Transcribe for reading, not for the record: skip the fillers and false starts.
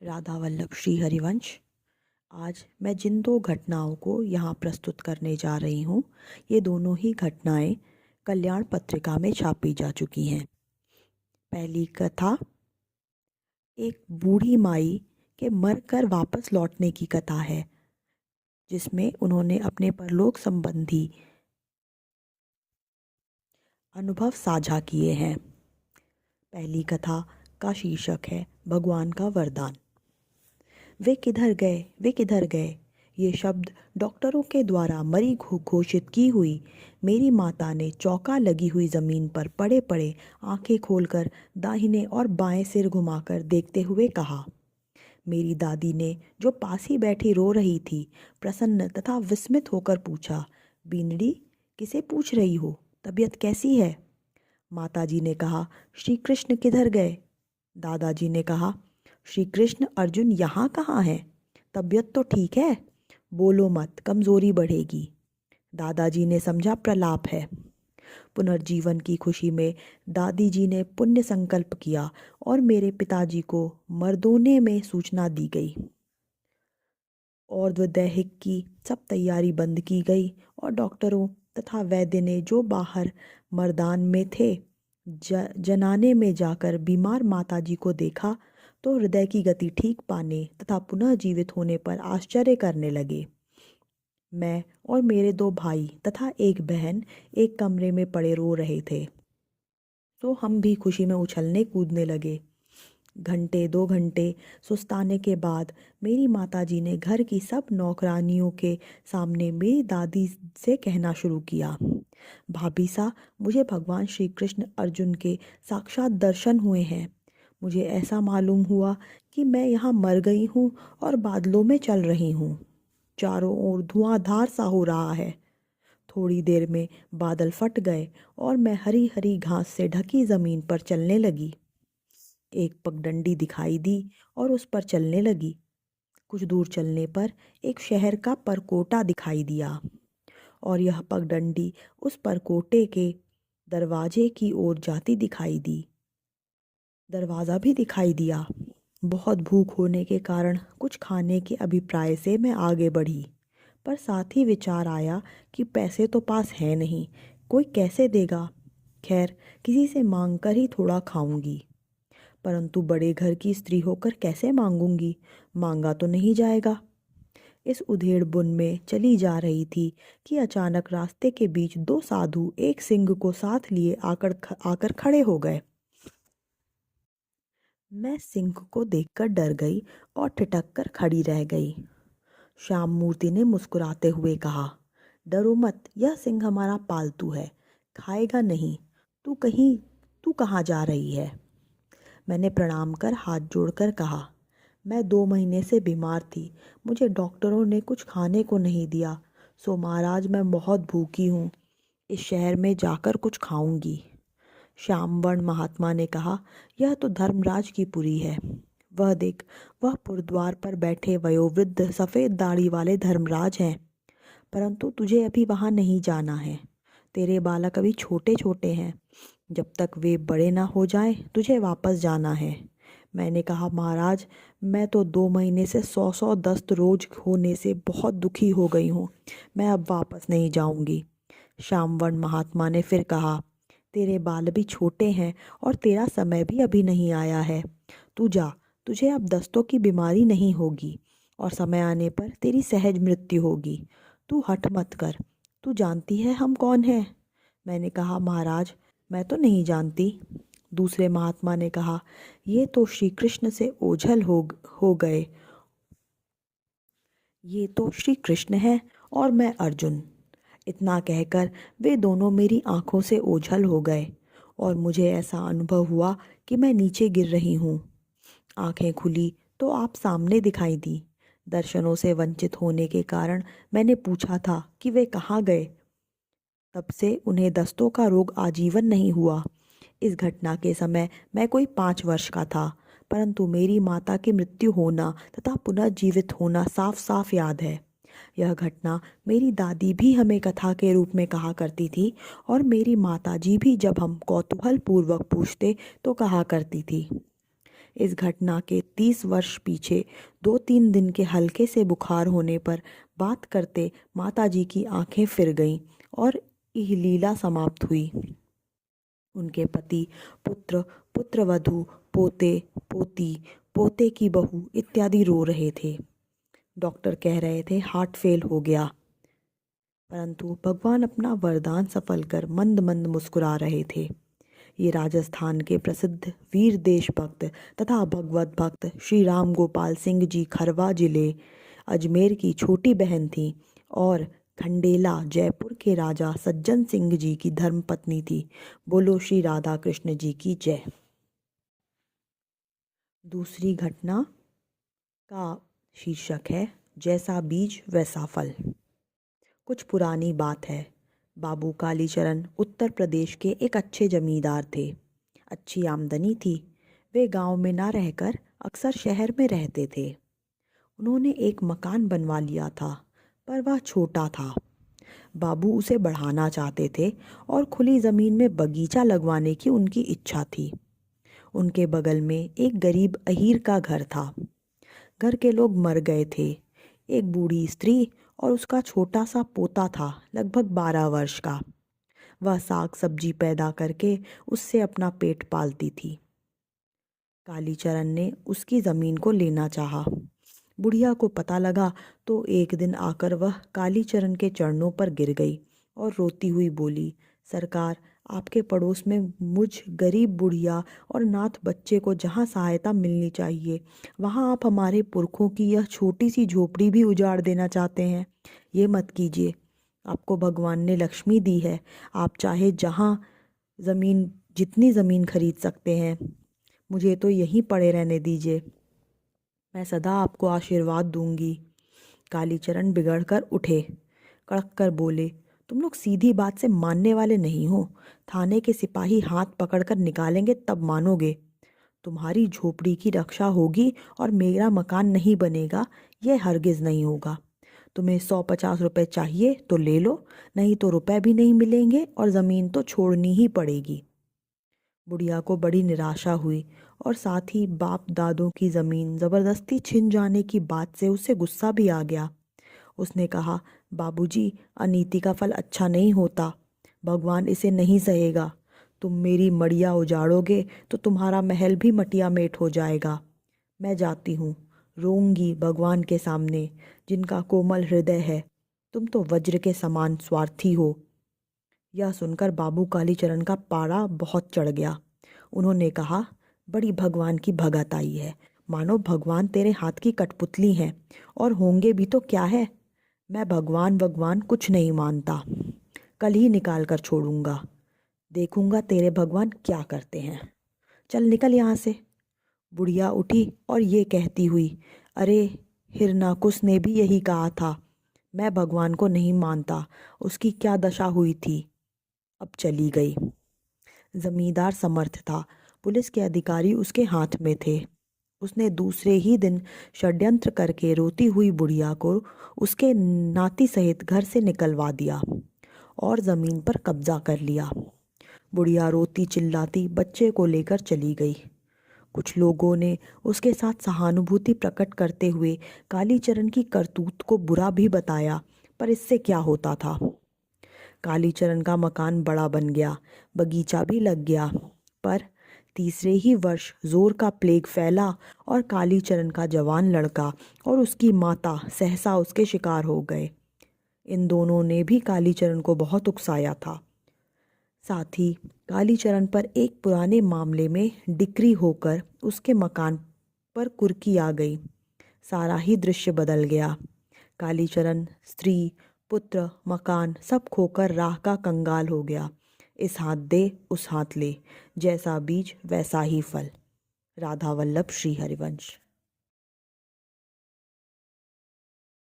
राधा वल्लभ श्री हरिवंश। आज मैं जिन दो घटनाओं को यहाँ प्रस्तुत करने जा रही हूँ, ये दोनों ही घटनाएं कल्याण पत्रिका में छापी जा चुकी हैं। पहली कथा एक बूढ़ी माई के मरकर वापस लौटने की कथा है, जिसमें उन्होंने अपने परलोक संबंधी अनुभव साझा किए हैं। पहली कथा का शीर्षक है भगवान का वरदान। वे किधर गए, वे किधर गए, ये शब्द डॉक्टरों के द्वारा मरी घोषित की हुई मेरी माता ने चौंका लगी हुई ज़मीन पर पड़े पड़े आंखें खोलकर दाहिने और बाएं सिर घुमाकर देखते हुए कहा। मेरी दादी ने, जो पास ही बैठी रो रही थी, प्रसन्न तथा विस्मित होकर पूछा, बीनड़ी, किसे पूछ रही हो? तबीयत कैसी है? माताजी ने कहा, श्री कृष्ण किधर गए? दादाजी ने कहा, श्री कृष्ण अर्जुन यहाँ कहाँ हैं? तबीयत तो ठीक है, बोलो मत, कमज़ोरी बढ़ेगी। दादाजी ने समझा प्रलाप है। पुनर्जीवन की खुशी में दादी जी ने पुण्य संकल्प किया और मेरे पिताजी को मर्दोने में सूचना दी गई और दैहिक की सब तैयारी बंद की गई और डॉक्टरों तथा वैद्य ने जो बाहर मर्दान में थे जनाने में जाकर बीमार माताजी को देखा तो हृदय की गति ठीक पाने तथा पुनः जीवित होने पर आश्चर्य करने लगे। मैं और मेरे दो भाई तथा एक बहन एक कमरे में पड़े रो रहे थे, तो हम भी खुशी में उछलने कूदने लगे। घंटे 2 घंटे सुस्ताने के बाद मेरी माताजी ने घर की सब नौकरानियों के सामने मेरी दादी से कहना शुरू किया, भाभी सा, मुझे भगवान श्री कृष्ण अर्जुन के साक्षात दर्शन हुए हैं। मुझे ऐसा मालूम हुआ कि मैं यहाँ मर गई हूँ और बादलों में चल रही हूँ। चारों ओर धुआंधार सा हो रहा है। थोड़ी देर में बादल फट गए और मैं हरी हरी घास से ढकी ज़मीन पर चलने लगी। एक पगडंडी दिखाई दी और उस पर चलने लगी। कुछ दूर चलने पर एक शहर का परकोटा दिखाई दिया और यह पगडंडी उस परकोटे के दरवाजे की ओर जाती दिखाई दी। दरवाज़ा भी दिखाई दिया। बहुत भूख होने के कारण कुछ खाने के अभिप्राय से मैं आगे बढ़ी, पर साथ ही विचार आया कि पैसे तो पास है नहीं, कोई कैसे देगा। खैर, किसी से मांग कर ही थोड़ा खाऊंगी, परंतु बड़े घर की स्त्री होकर कैसे मांगूंगी, मांगा तो नहीं जाएगा। इस उधेड़ बुन में चली जा रही थी कि अचानक रास्ते के बीच दो साधु एक सिंह को साथ लिए आकर खड़े हो गए। मैं सिंह को देखकर डर गई और ठिठक कर खड़ी रह गई। श्याम मूर्ति ने मुस्कुराते हुए कहा, डरो मत, यह सिंह हमारा पालतू है, खाएगा नहीं। तू कहाँ जा रही है? मैंने प्रणाम कर हाथ जोड़कर कहा, मैं 2 महीने से बीमार थी, मुझे डॉक्टरों ने कुछ खाने को नहीं दिया, सो महाराज मैं बहुत भूखी हूँ, इस शहर में जाकर कुछ खाऊंगी। श्यामवर्ण महात्मा ने कहा, यह तो धर्मराज की पुरी है। वह देख, वह पुरद्वार पर बैठे वयोवृद्ध सफ़ेद दाढ़ी वाले धर्मराज हैं, परंतु तुझे अभी वहाँ नहीं जाना है। तेरे बालक अभी छोटे छोटे हैं, जब तक वे बड़े ना हो जाएं, तुझे वापस जाना है। मैंने कहा, महाराज मैं तो 2 महीने से 100 दस्त रोज होने से बहुत दुखी हो गई हूँ, मैं अब वापस नहीं जाऊँगी। श्यामवर्ण महात्मा ने फिर कहा, तेरे बाल भी छोटे हैं और तेरा समय भी अभी नहीं आया है। तू जा, तुझे अब दस्तों की बीमारी नहीं होगी और समय आने पर तेरी सहज मृत्यु होगी। तू हठ मत कर। तू जानती है हम कौन हैं? मैंने कहा, महाराज मैं तो नहीं जानती। दूसरे महात्मा ने कहा, ये तो श्री कृष्ण से ओझल हो गए। ये तो श्री कृष्ण है और मैं अर्जुन। इतना कहकर वे दोनों मेरी आंखों से ओझल हो गए और मुझे ऐसा अनुभव हुआ कि मैं नीचे गिर रही हूँ। आंखें खुली तो आप सामने दिखाई दी। दर्शनों से वंचित होने के कारण मैंने पूछा था कि वे कहाँ गए। तब से उन्हें दस्तों का रोग आजीवन नहीं हुआ। इस घटना के समय मैं कोई 5 वर्ष का था, परंतु मेरी माता की मृत्यु होना तथा पुनः जीवित होना साफ साफ याद है। यह घटना मेरी दादी भी हमें कथा के रूप में कहा करती थी और मेरी माताजी भी जब हम कौतूहल पूर्वक पूछते तो कहा करती थी। इस घटना के 30 वर्ष पीछे 2-3 दिन के हल्के से बुखार होने पर बात करते माताजी की आंखें फिर गईं और यह लीला समाप्त हुई। उनके पति, पुत्र, पुत्रवधू, पोते, पोती, पोते की बहू इत्यादि रो रहे थे। डॉक्टर कह रहे थे हार्ट फेल हो गया, परंतु भगवान अपना वरदान सफल कर मंद मंद मुस्कुरा रहे थे। ये राजस्थान के प्रसिद्ध वीर देशभक्त तथा भगवत भक्त श्री राम गोपाल सिंह जी खरवा जिले अजमेर की छोटी बहन थी और खंडेला जयपुर के राजा सज्जन सिंह जी की धर्मपत्नी थी। बोलो श्री राधा कृष्ण जी की जय। दूसरी घटना का शीर्षक है जैसा बीज वैसा फल। कुछ पुरानी बात है। बाबू कालीचरण उत्तर प्रदेश के एक अच्छे जमींदार थे। अच्छी आमदनी थी। वे गांव में ना रहकर अक्सर शहर में रहते थे। उन्होंने एक मकान बनवा लिया था, पर वह छोटा था। बाबू उसे बढ़ाना चाहते थे और खुली ज़मीन में बगीचा लगवाने की उनकी इच्छा थी। उनके बगल में एक गरीब अहीर का घर था। घर के लोग मर गए थे। एक बूढ़ी स्त्री और उसका छोटा सा पोता था, लगभग 12 वर्ष का। वह साग सब्जी पैदा करके उससे अपना पेट पालती थी। कालीचरण ने उसकी ज़मीन को लेना चाहा। बुढ़िया को पता लगा तो एक दिन आकर वह कालीचरण के चरणों पर गिर गई और रोती हुई बोली, सरकार, आपके पड़ोस में मुझ गरीब बुढ़िया और नाथ बच्चे को जहाँ सहायता मिलनी चाहिए, वहाँ आप हमारे पुरखों की यह छोटी सी झोपड़ी भी उजाड़ देना चाहते हैं। ये मत कीजिए। आपको भगवान ने लक्ष्मी दी है। आप चाहे जहाँ ज़मीन जितनी ज़मीन खरीद सकते हैं। मुझे तो यहीं पड़े रहने दीजिए। मैं सदा आपको आशीर्वाद दूंगी। कालीचरण बिगड़कर उठे, कड़क कर बोले, तुम लोग सीधी बात से मानने वाले नहीं हो। थाने के सिपाही हाथ पकड़कर निकालेंगे तब मानोगे। तुम्हारी झोपड़ी की रक्षा होगी और मेरा मकान नहीं बनेगा, यह हरगिज़ नहीं होगा। तुम्हें 150 रुपये चाहिए तो ले लो, नहीं तो रुपए भी नहीं मिलेंगे और ज़मीन तो छोड़नी ही पड़ेगी। बुढ़िया को बड़ी निराशा हुई और साथ ही बाप दादों की ज़मीन ज़बरदस्ती छिन जाने की बात से उसे गुस्सा भी आ गया। उसने कहा, बाबूजी, अनीति का फल अच्छा नहीं होता। भगवान इसे नहीं सहेगा। तुम मेरी मड़िया उजाड़ोगे तो तुम्हारा महल भी मटिया मेट हो जाएगा। मैं जाती हूँ, रोऊंगी भगवान के सामने, जिनका कोमल हृदय है। तुम तो वज्र के समान स्वार्थी हो। यह सुनकर बाबू कालीचरण का पारा बहुत चढ़ गया। उन्होंने कहा, बड़ी भगवान की भगत आई है। मानो भगवान तेरे हाथ की कठपुतली हैं, और होंगे भी तो क्या है। मैं भगवान कुछ नहीं मानता। कल ही निकाल कर छोड़ूंगा। देखूंगा तेरे भगवान क्या करते हैं। चल निकल यहाँ से। बुढ़िया उठी और ये कहती हुई, अरे हिरनाकुस ने भी यही कहा था। मैं भगवान को नहीं मानता। उसकी क्या दशा हुई थी। अब चली गई। जमींदार समर्थ था। पुलिस के अधिकारी उसके हाथ में थे। उसने दूसरे ही दिन षड्यंत्र करके रोती हुई बुढ़िया को उसके नाती सहित घर से निकलवा दिया और ज़मीन पर कब्जा कर लिया। बुढ़िया रोती चिल्लाती बच्चे को लेकर चली गई। कुछ लोगों ने उसके साथ सहानुभूति प्रकट करते हुए कालीचरण की करतूत को बुरा भी बताया, पर इससे क्या होता था। कालीचरण का मकान बड़ा बन गया, बगीचा भी लग गया, पर तीसरे ही वर्ष जोर का प्लेग फैला और कालीचरण का जवान लड़का और उसकी माता सहसा उसके शिकार हो गए। इन दोनों ने भी कालीचरण को बहुत उकसाया था। साथ ही कालीचरण पर एक पुराने मामले में डिक्री होकर उसके मकान पर कुर्की आ गई। सारा ही दृश्य बदल गया। कालीचरण स्त्री, पुत्र, मकान सब खोकर राह का कंगाल हो गया। इस हाथ दे उस हाथ ले, जैसा बीज वैसा ही फल। राधा वल्लभ श्री हरिवंश।